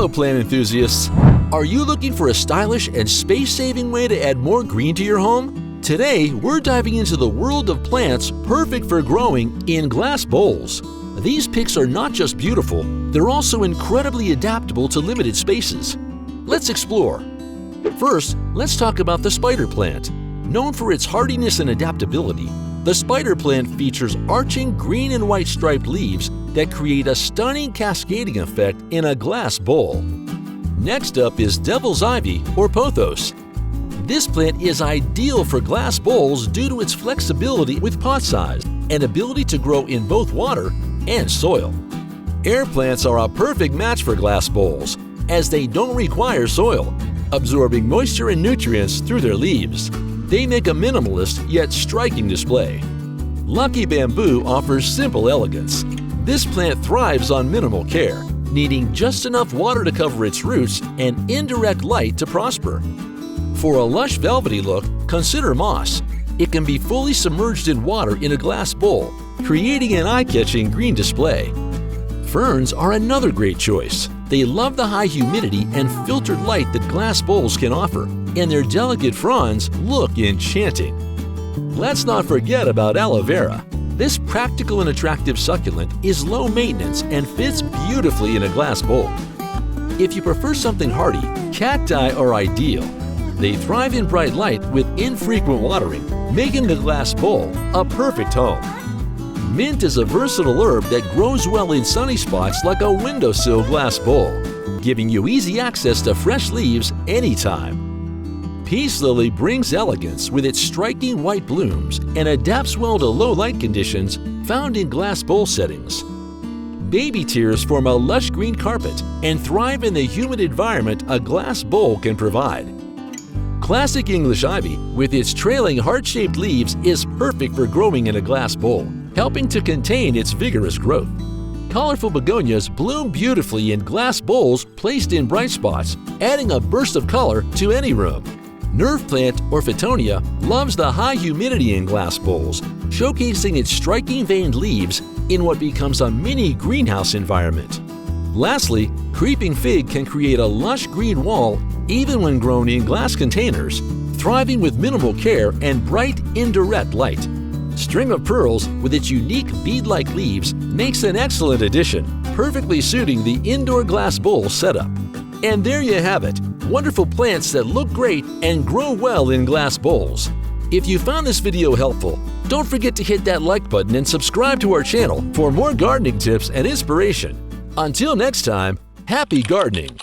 Hello, plant enthusiasts! Are you looking for a stylish and space-saving way to add more green to your home? Today, we're diving into the world of plants perfect for growing in glass bowls. These picks are not just beautiful, they're also incredibly adaptable to limited spaces. Let's explore. First, let's talk about the spider plant. Known for its hardiness and adaptability, the spider plant features arching green and white striped leaves that create a stunning cascading effect in a glass bowl. Next up is devil's ivy or pothos. This plant is ideal for glass bowls due to its flexibility with pot size and ability to grow in both water and soil. Air plants are a perfect match for glass bowls, as they don't require soil, absorbing moisture and nutrients through their leaves. They make a minimalist yet striking display. Lucky bamboo offers simple elegance. This plant thrives on minimal care, needing just enough water to cover its roots and indirect light to prosper. For a lush velvety look, consider moss. It can be fully submerged in water in a glass bowl, creating an eye-catching green display. Ferns are another great choice. They love the high humidity and filtered light that glass bowls can offer, and their delicate fronds look enchanting. Let's not forget about aloe vera. This practical and attractive succulent is low maintenance and fits beautifully in a glass bowl. If you prefer something hardy, cacti are ideal. They thrive in bright light with infrequent watering, making the glass bowl a perfect home. Mint is a versatile herb that grows well in sunny spots like a windowsill glass bowl, giving you easy access to fresh leaves anytime. Peace lily brings elegance with its striking white blooms and adapts well to low light conditions found in glass bowl settings. Baby tears form a lush green carpet and thrive in the humid environment a glass bowl can provide. Classic English ivy, with its trailing heart-shaped leaves, is perfect for growing in a glass bowl, helping to contain its vigorous growth. Colorful begonias bloom beautifully in glass bowls placed in bright spots, adding a burst of color to any room. Nerve plant or Fittonia loves the high humidity in glass bowls, showcasing its striking veined leaves in what becomes a mini greenhouse environment. Lastly, creeping fig can create a lush green wall even when grown in glass containers, thriving with minimal care and bright, indirect light. String of pearls, with its unique bead-like leaves, makes an excellent addition, perfectly suiting the indoor glass bowl setup. And there you have it, wonderful plants that look great and grow well in glass bowls. If you found this video helpful, don't forget to hit that like button and subscribe to our channel for more gardening tips and inspiration. Until next time, happy gardening!